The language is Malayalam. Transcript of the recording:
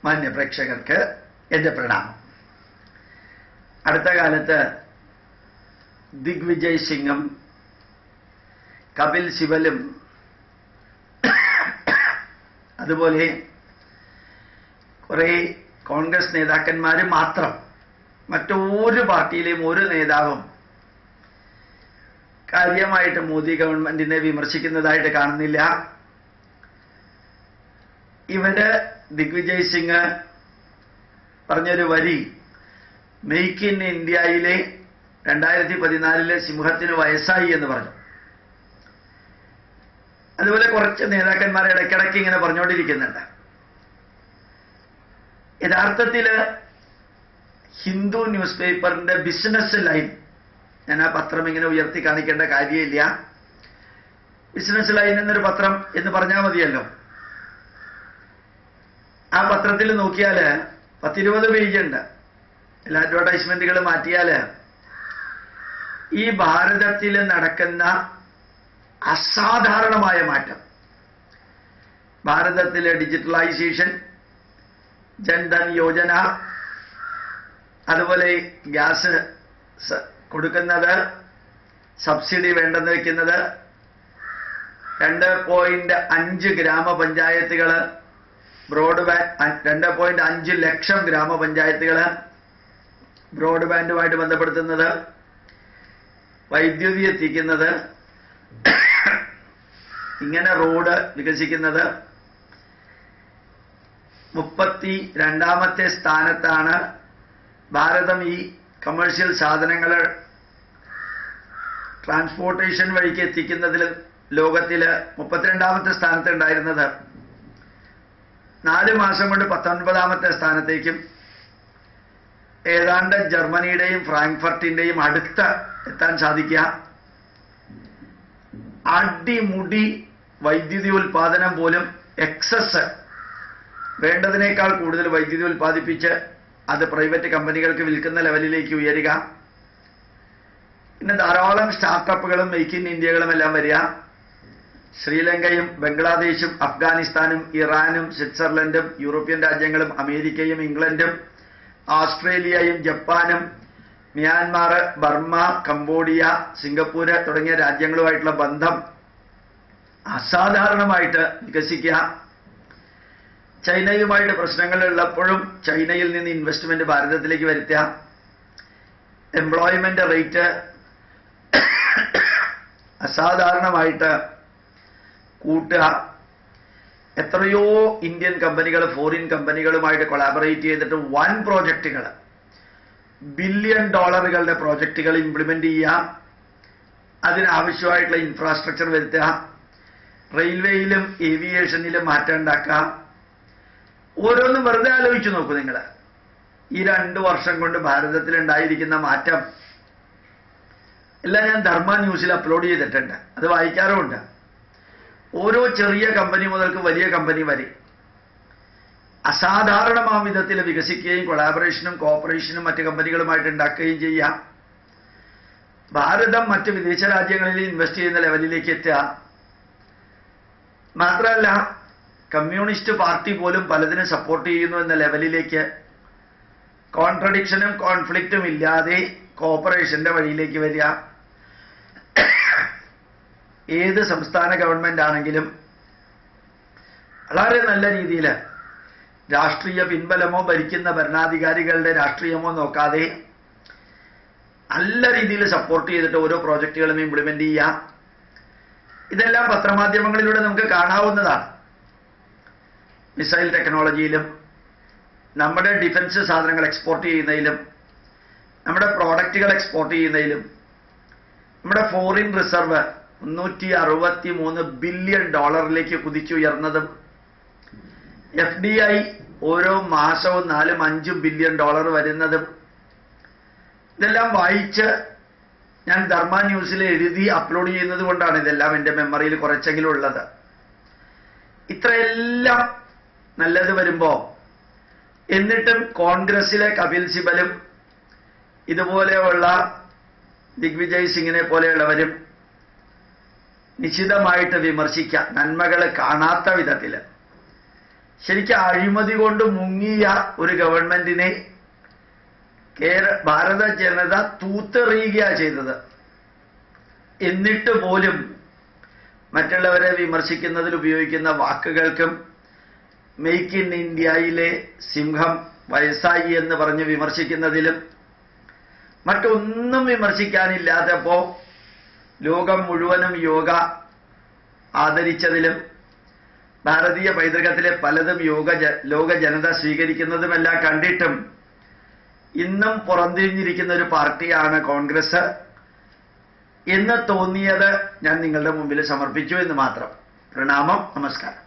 മാന്യ പ്രേക്ഷകർക്ക് എൻ്റെ പ്രണാമം. അടുത്ത കാലത്ത് ദിഗ്വിജയ് സിംഗും കപിൽ സിബലും അതുപോലെ കുറേ കോൺഗ്രസ് നേതാക്കന്മാർ മാത്രം, മറ്റൊരു പാർട്ടിയിലെയും ഒരു നേതാവും കാര്യമായിട്ട് മോദി ഗവൺമെന്റിനെ വിമർശിക്കുന്നതായിട്ട് കാണുന്നില്ല. ഇവര് ദിഗ്വിജയ് സിംഗ് പറഞ്ഞൊരു വരി, മെയ്ക്ക് ഇൻ ഇന്ത്യയിലെ 2014 സിംഹത്തിന് വയസ്സായി എന്ന് പറഞ്ഞു. അതുപോലെ കുറച്ച് നേതാക്കന്മാർ ഇടയ്ക്കിടയ്ക്ക് ഇങ്ങനെ പറഞ്ഞുകൊണ്ടിരിക്കുന്നുണ്ട്. യഥാർത്ഥത്തിൽ ഹിന്ദു ന്യൂസ് പേപ്പറിന്റെ ബിസിനസ് ലൈൻ, ഞാൻ ആ പത്രം ഇങ്ങനെ ഉയർത്തി കാണിക്കേണ്ട കാര്യമില്ല, ബിസിനസ് ലൈൻ എന്നൊരു പത്രം എന്ന് പറഞ്ഞാൽ മതിയല്ലോ. ആ പത്രത്തിൽ നോക്കിയാൽ 10-20 പേജുണ്ട്. എല്ലാ അഡ്വർടൈസ്മെന്റുകൾ മാറ്റിയാൽ ഈ ഭാരതത്തിൽ നടക്കുന്ന അസാധാരണമായ മാറ്റം, ഭാരതത്തിലെ ഡിജിറ്റലൈസേഷൻ, ജൻധൻ യോജന, അതുപോലെ ഗ്യാസ് കൊടുക്കുന്നത്, സബ്സിഡി വേണ്ടെന്ന് വെക്കുന്നത്, 2.5 ഗ്രാമപഞ്ചായത്തുകൾ, ബ്രോഡ്ബാൻഡ് 2.5 ലക്ഷം ഗ്രാമപഞ്ചായത്തുകൾ ബ്രോഡ്ബാൻഡുമായിട്ട് ബന്ധപ്പെടുത്തുന്നത്, വൈദ്യുതി എത്തിക്കുന്നത്, ഇങ്ങനെ റോഡ് വികസിക്കുന്നത്. 32ാമത്തെ സ്ഥാനത്താണ് ഭാരതം ഈ കമേഴ്ഷ്യൽ സാധനങ്ങൾ ട്രാൻസ്പോർട്ടേഷൻ വഴിക്ക് എത്തിക്കുന്നതിൽ ലോകത്തിൽ 32ാമത്തെ സ്ഥാനത്ത് ഉണ്ടായിരുന്നത്. 4 മാസം കൊണ്ട് 19ാമത്തെ സ്ഥാനത്തേക്കും ഏതാണ്ട് ജർമ്മനിയുടെയും ഫ്രാങ്ക്ഫർട്ടിന്റെയും അടുത്ത് എത്താൻ സാധിക്കുക. അടിമുടി വൈദ്യുതി ഉൽപാദനം പോലും എക്സസ്, വേണ്ടതിനേക്കാൾ കൂടുതൽ വൈദ്യുതി ഉൽപ്പാദിപ്പിച്ച് അത് പ്രൈവറ്റ് കമ്പനികൾക്ക് വിൽക്കുന്ന ലെവലിലേക്ക് ഉയരുക. പിന്നെ ധാരാളം സ്റ്റാർട്ടപ്പുകളും മെയ്ക്ക് ഇൻ ഇന്ത്യകളും എല്ലാം വരിക. ശ്രീലങ്കയും ബംഗ്ലാദേശും അഫ്ഗാനിസ്ഥാനും ഇറാനും സ്വിറ്റ്സർലൻഡും യൂറോപ്യൻ രാജ്യങ്ങളും അമേരിക്കയും ഇംഗ്ലണ്ടും ഓസ്ട്രേലിയയും ജപ്പാനും മ്യാൻമാർ, ബർമ്മ, കംബോഡിയ, സിംഗപ്പൂര് തുടങ്ങിയ രാജ്യങ്ങളുമായിട്ടുള്ള ബന്ധം അസാധാരണമായിട്ട് വികസിക്കുക. ചൈനയുമായിട്ട് പ്രശ്നങ്ങളുള്ളപ്പോഴും ചൈനയിൽ നിന്ന് ഇൻവെസ്റ്റ്മെന്റ് ഭാരതത്തിലേക്ക് വരുത്തുക. എംപ്ലോയ്മെന്റ് റേറ്റ് അസാധാരണമായിട്ട് കൂട്ടുക. എത്രയോ ഇന്ത്യൻ കമ്പനികൾ ഫോറിൻ കമ്പനികളുമായിട്ട് കൊളാബറേറ്റ് ചെയ്തിട്ട് വൻ പ്രോജക്റ്റുകൾ, ബില്യൺ ഡോളറുകളുടെ പ്രോജക്റ്റുകൾ ഇംപ്ലിമെന്റ് ചെയ്യുക. അതിനാവശ്യമായിട്ടുള്ള ഇൻഫ്രാസ്ട്രക്ചർ വരുത്തുക. റെയിൽവേയിലും ഏവിയേഷനിലും മാറ്റം ഉണ്ടാക്കുക. ഓരോന്നും വെറുതെ ആലോചിച്ചു നോക്കൂ നിങ്ങൾ. ഈ 2 വർഷം കൊണ്ട് ഭാരതത്തിൽ ഉണ്ടായിരിക്കുന്ന മാറ്റം എല്ലാം ഞാൻ ധർമ്മ ന്യൂസിൽ അപ്ലോഡ് ചെയ്തിട്ടുണ്ട്, അത് വായിക്കാറുമുണ്ട്. ഓരോ ചെറിയ കമ്പനി മുതൽക്ക് വലിയ കമ്പനി വരെ അസാധാരണമായ വിധത്തിൽ വികസിക്കുകയും കൊളാബറേഷനും കോപ്പറേഷനും മറ്റ് കമ്പനികളുമായിട്ട് ഉണ്ടാക്കുകയും ചെയ്യാം. ഭാരതം മറ്റ് വിദേശ രാജ്യങ്ങളിൽ ഇൻവെസ്റ്റ് ചെയ്യുന്ന ലെവലിലേക്ക് എത്തുക. മാത്രമല്ല കമ്മ്യൂണിസ്റ്റ് പാർട്ടി പോലും പലതിനും സപ്പോർട്ട് ചെയ്യുന്നു എന്ന ലെവലിലേക്ക്, കോൺട്രഡിക്ഷനും കോൺഫ്ലിക്റ്റും ഇല്ലാതെ കോപ്പറേഷന്റെ വഴിയിലേക്ക് വരിക. ഏത് സംസ്ഥാന ഗവൺമെന്റ് ആണെങ്കിലും വളരെ നല്ല രീതിയിൽ രാഷ്ട്രീയ പിൻബലമോ ഭരിക്കുന്ന ഭരണാധികാരികളുടെ രാഷ്ട്രീയമോ നോക്കാതെ നല്ല രീതിയിൽ സപ്പോർട്ട് ചെയ്തിട്ട് ഓരോ പ്രോജക്റ്റുകളും ഇംപ്ലിമെന്റ് ചെയ്യുക. ഇതെല്ലാം പത്രമാധ്യമങ്ങളിലൂടെ നമുക്ക് കാണാവുന്നതാണ്. മിസൈൽ ടെക്നോളജിയിലും നമ്മുടെ ഡിഫൻസ് സാധനങ്ങൾ എക്സ്പോർട്ട് ചെയ്യുന്നതിലും നമ്മുടെ പ്രോഡക്റ്റുകൾ എക്സ്പോർട്ട് ചെയ്യുന്നതിലും നമ്മുടെ ഫോറിൻ റിസർവ് 363 ബില്യൺ ഡോളറിലേക്ക് കുതിച്ചുയർന്നതും, FDI ഓരോ മാസവും 4-5 ബില്യൺ ഡോളർ വരുന്നതും, ഇതെല്ലാം വായിച്ച് ഞാൻ ധർമ്മ ന്യൂസിൽ എഴുതി അപ്ലോഡ് ചെയ്യുന്നത് കൊണ്ടാണ് ഇതെല്ലാം എൻ്റെ മെമ്മറിയിൽ കുറച്ചെങ്കിലും ഉള്ളത്. ഇത്രയെല്ലാം നല്ലത് വരുമ്പോ എന്നിട്ടും കോൺഗ്രസിലെ കപിൽ സിബലും ഇതുപോലെയുള്ള ദിഗ്വിജയ് സിംഗിനെ പോലെയുള്ളവരും നിശ്ചിതമായിട്ട് വിമർശിക്കാം, നന്മകൾ കാണാത്ത വിധത്തിൽ. ശരിക്കും അഴിമതി കൊണ്ട് മുങ്ങിയ ഒരു ഗവൺമെന്റിനെ ഭാരത ജനത തൂത്തെറിയുകയാണ് ചെയ്തത്. എന്നിട്ട് പോലും മറ്റുള്ളവരെ വിമർശിക്കുന്നതിൽ ഉപയോഗിക്കുന്ന വാക്കുകൾക്കും മെയ്ക്ക് ഇൻ ഇന്ത്യയിലെ സിംഹം വയസ്സായി എന്ന് പറഞ്ഞ് വിമർശിക്കുന്നതിലും മറ്റൊന്നും വിമർശിക്കാനില്ലാത്തപ്പോൾ ലോകം മുഴുവനും യോഗ ആദരിച്ചതിലും ഭാരതീയ പൈതൃകത്തിലെ പലതും ലോക ജനത സ്വീകരിക്കുന്നതുമെല്ലാം കണ്ടിട്ടും ഇന്നും പുറംതിരിഞ്ഞിരിക്കുന്ന ഒരു പാർട്ടിയാണ് കോൺഗ്രസ് എന്ന് തോന്നിയത് ഞാൻ നിങ്ങളുടെ മുമ്പിൽ സമർപ്പിച്ചു എന്ന് മാത്രം. പ്രണാമം, നമസ്കാരം.